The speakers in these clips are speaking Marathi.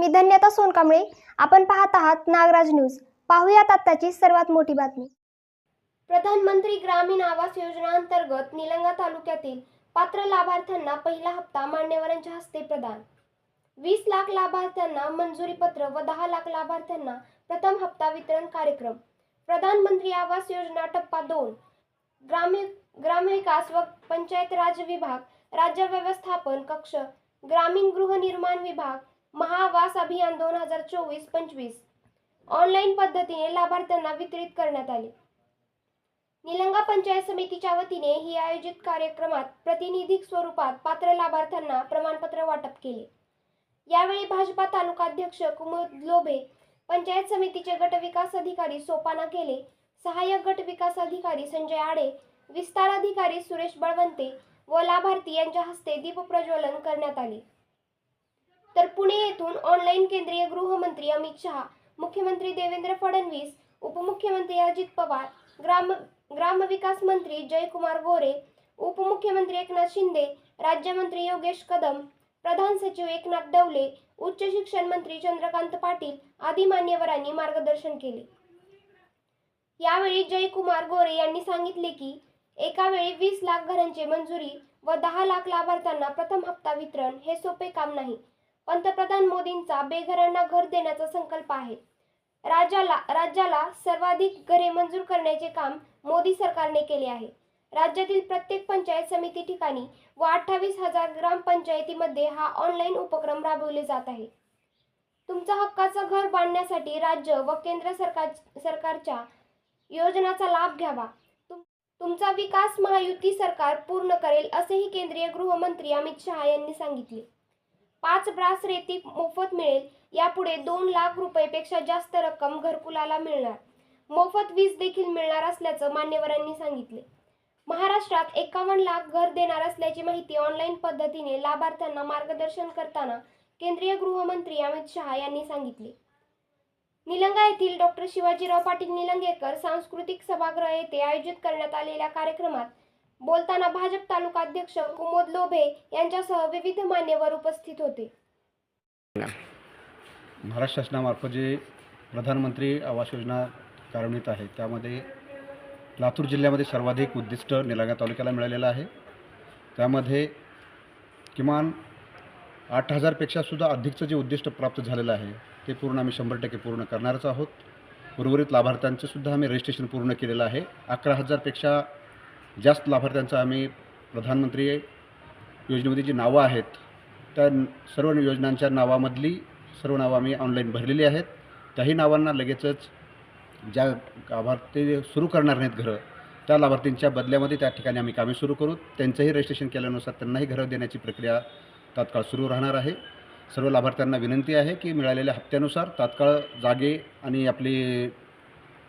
मी धन्यता सोनकांबळे. आपण पाहत आहात नागराज न्यूज. पाहुयात आताची सर्वात मोठी बातमी. प्रधानमंत्री ग्रामीण आवास योजना अंतर्गत निलंगा तालुक्यातील पात्र लाभार्थ्यांना पहिला हप्ता मान्यवरांच्या हस्ते प्रदान. 20 लाख लाभार्थ्यांना मंजुरी पत्र व 10 लाख लाभार्थ्यांना प्रथम हप्ता वितरण कार्यक्रम. प्रधानमंत्री आवास योजना टप्पा 2 ग्रामविकास व पंचायत राज विभाग, राज्य व्यवस्थापन कक्ष, ग्रामीण गृहनिर्माण विभाग, महाआवास अभियान 2024-25 ऑनलाईन पद्धतीने लाभार्थ्यांना वितरित करण्यात आले. निलंगा पंचायत समितीच्या वतीने ही आयोजित कार्यक्रमात प्रतिनिधी स्वरूपात पात्र लाभार्थ्यांना प्रमाणपत्र वाटप केले. यावेळी भाजपा तालुका अध्यक्ष कुमुद लोभे, पंचायत समितीचे गट विकास अधिकारी सोपाना केले, सहाय्यक गट विकास अधिकारी संजय आडे, विस्तार अधिकारी सुरेश बळवंते व लाभार्थी यांच्या हस्ते दीप प्रज्वलन करण्यात आले. तर पुणे येथून ऑनलाईन केंद्रीय गृहमंत्री अमित शहा, मुख्यमंत्री देवेंद्र फडणवीस, उपमुख्यमंत्री अजित पवार, ग्रामविकास मंत्री जयकुमार गोरे, उपमुख्यमंत्री एकनाथ शिंदे, राज्यमंत्री योगेश कदम, प्रधान सचिव एकनाथ डवले, उच्च शिक्षण मंत्री चंद्रकांत पाटील आदी मान्यवरांनी मार्गदर्शन केले. यावेळी जयकुमार गोरे यांनी सांगितले की एका वेळी 20 लाख घरांची मंजुरी व 10 लाख लाभार्थ्यांना प्रथम हप्ता वितरण हे सोपे काम नाही. पंतप्रधान मोदींचा बेघरांना घर देण्याचा संकल्प आहे. राज्याला सर्वाधिक घरे मंजूर करण्याचे काम मोदी सरकारने केले आहे. राज्यातील प्रत्येक पंचायत समिती ठिकाणी व 28,000 ग्रामपंचायतीमध्ये हा ऑनलाईन उपक्रम राबवले जात आहे. तुमचा हक्काचं घर बांधण्यासाठी राज्य व केंद्र सरकारच्या योजनांचा लाभ घ्यावा. तुमचा विकास महायुती सरकार पूर्ण करेल असेही केंद्रीय गृहमंत्री अमित शहा यांनी सांगितले. 5 ब्रास रेती मोफत मिळेल. यापुढे 2 लाख रुपयेपेक्षा जास्त रक्कम घरकुलाला मिळणार. मोफत वीज देखील मिळणार असल्याचं मान्यवरांनी सांगितले. महाराष्ट्रात 51 लाख घर देणार असल्याची माहिती ऑनलाईन पद्धतीने लाभार्थ्यांना मार्गदर्शन करताना केंद्रीय गृहमंत्री अमित शहा यांनी सांगितले. निलंगा येथील डॉ. शिवाजीराव पाटील निलंगेकर सांस्कृतिक सभागृह येथे आयोजित करण्यात आलेल्या कार्यक्रमात बोलताना भाजप तालुका अध्यक्ष कुमुद लोभे यांच्यासह विविध मान्यवर उपस्थित होते. महाराष्ट्र शासनामार्फत जे प्रधानमंत्री आवास योजना कार्यान्वित आहे त्यामध्ये लातूर जिल्ह्यामध्ये सर्वाधिक उद्दिष्ट निलंगा तालुक्याला मिळालेलं आहे. त्यामध्ये किमान 8,000पेक्षा सुद्धा अधिकचं जे उद्दिष्ट प्राप्त झालेलं आहे ते पूर्ण आम्ही 100% पूर्ण करणारच आहोत. उर्वरित लाभार्थ्यांचं सुद्धा आम्ही रजिस्ट्रेशन पूर्ण केलेलं आहे. 11,000पेक्षा जास्त लाभार्थ्यांचं आम्ही प्रधानमंत्री योजनेमध्ये जी नावं आहेत त्या सर्व योजनांच्या नावामधली सर्व नावं आम्ही ऑनलाईन भरलेली आहेत. त्याही नावांना लगेचच ज्या लाभार्थी सुरू करणार नाहीत घरं त्या लाभार्थींच्या बदल्यामध्ये त्या ठिकाणी आम्ही कामे सुरू करू. त्यांचंही रजिस्ट्रेशन केल्यानुसार त्यांनाही घरं देण्याची प्रक्रिया तात्काळ सुरू राहणार आहे. सर्व लाभार्थ्यांना विनंती आहे की मिळालेल्या हप्त्यानुसार तात्काळ जागे आणि आपली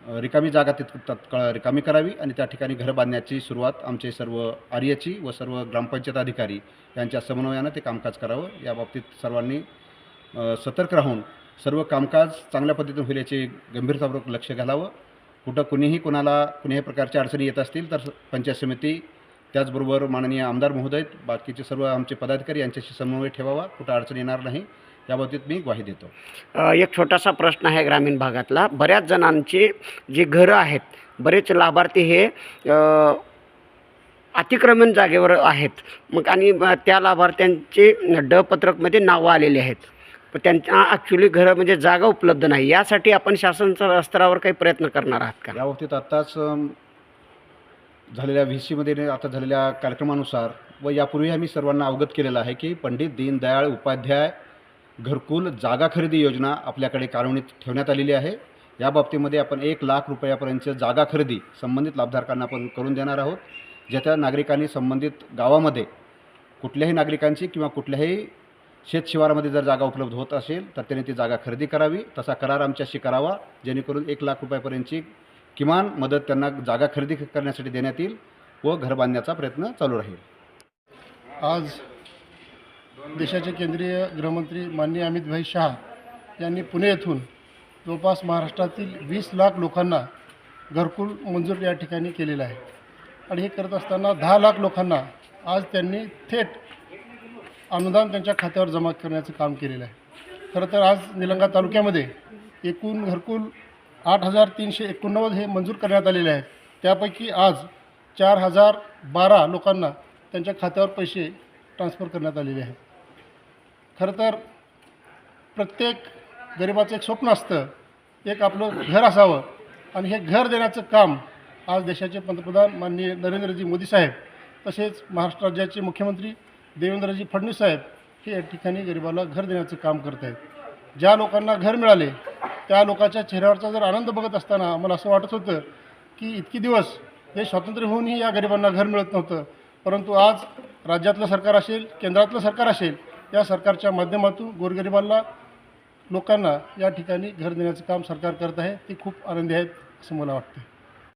रिकामी जागा तात्काळ रिकामी करावी आणि त्या ठिकाणी घरं बांधण्याची सुरुवात आमचे सर्व आर्यची व सर्व ग्रामपंचायत अधिकारी यांच्या समन्वयानं ते कामकाज करावं. याबाबतीत सर्वांनी सतर्क राहून सर्व कामकाज चांगल्या पद्धतीने होईल याचे गंभीरतापूर्वक लक्ष घालावं. कुठं कुणीही प्रकारच्या अडचणी येत असतील तर पंचायत समिती त्याचबरोबर माननीय आमदार महोदय बाकीचे सर्व आमचे पदाधिकारी यांच्याशी समन्वय ठेवावा. कुठं अडचण येणार नाही याबाबतीत मी ग्वाही देतो. एक छोटासा प्रश्न आहे ग्रामीण भागातला. बऱ्याच जणांची जी घरं आहेत, बरेच लाभार्थी हे अतिक्रमण जागेवर आहेत. मग आणि त्या लाभार्थ्यांचे ड पत्रकमध्ये नावं आलेली आहेत, पण त्यांच्या ॲक्च्युली घरं म्हणजे जागा उपलब्ध नाही. यासाठी आपण शासन स्तरावर काही प्रयत्न करणार आहात का? याबाबतीत आत्ताच झालेल्या VCमध्ये आता झालेल्या कार्यक्रमानुसार व यापूर्वी आम्ही सर्वांना अवगत केलेलं आहे की पंडित दीनदयाळ उपाध्याय घरकुल जागा खरेदी योजना आपल्याकडे कार्यान्वित ठेवण्यात आलेली आहे. या बाबतीमध्ये आपण 1 लाख रुपयापर्यंत जागा खरेदी संबंधित लाभधारकांना आपण करून देणार आहोत. ज्या नागरिकांनी संबंधित गावामध्ये कुठल्याही नागरिकांची किंवा कुठल्याही शेतशिवारामध्ये जर जागा उपलब्ध होत असेल तर त्यांनी ती जागा खरेदी करावी. तसा करार आमच्याशी करावा जेणेकरून 1 लाख रुपयापर्यंतची किमान मदत त्यांना जागा खरेदी करण्यासाठी देण्यात येईल व घर बांधण्याचा प्रयत्न चालू राहील. आज देशाचे केंद्रीय गृहमंत्री माननीय अमित शहा यांनी पुणे येथून जवळपास महाराष्ट्रातील 20 लाख लोकांना घरकुल मंजूर या ठिकाणी केलेलं आहे. आणि हे करत असताना 10 लाख लोकांना आज त्यांनी थेट अनुदान त्यांच्या खात्यावर जमा करण्याचं काम केलेलं आहे. खरं तर आज निलंगा तालुक्यामध्ये एकूण घरकुल 8,389 हे मंजूर करण्यात आलेले आहेत. त्यापैकी आज 4,012 लोकांना त्यांच्या खात्यावर पैसे ट्रान्स्फर करण्यात आलेले आहेत. खरं तर प्रत्येक गरिबाचं एक स्वप्न असतं, एक आपलं घर असावं, आणि हे घर देण्याचं काम आज देशाचे पंतप्रधान माननीय नरेंद्रजी मोदी साहेब तसेच महाराष्ट्र राज्याचे मुख्यमंत्री देवेंद्रजी फडणवीस साहेब हे या ठिकाणी गरिबाला घर देण्याचं काम करत आहेत. ज्या लोकांना घर मिळाले त्या लोकांच्या चेहऱ्यावरचा जर आनंद बघत असताना आम्हाला असं वाटत होतं की इतकी दिवस हे स्वातंत्र्य होऊनही या गरिबांना घर मिळत नव्हतं, परंतु आज राज्यातलं सरकार असेल, केंद्रातलं सरकार असेल, या सरकारच्या माध्यमातून गोरगरिबांना लोकांना या ठिकाणी घर देण्याचं काम सरकार करत आहे. ते खूप आनंदी आहेत असं मला वाटतं.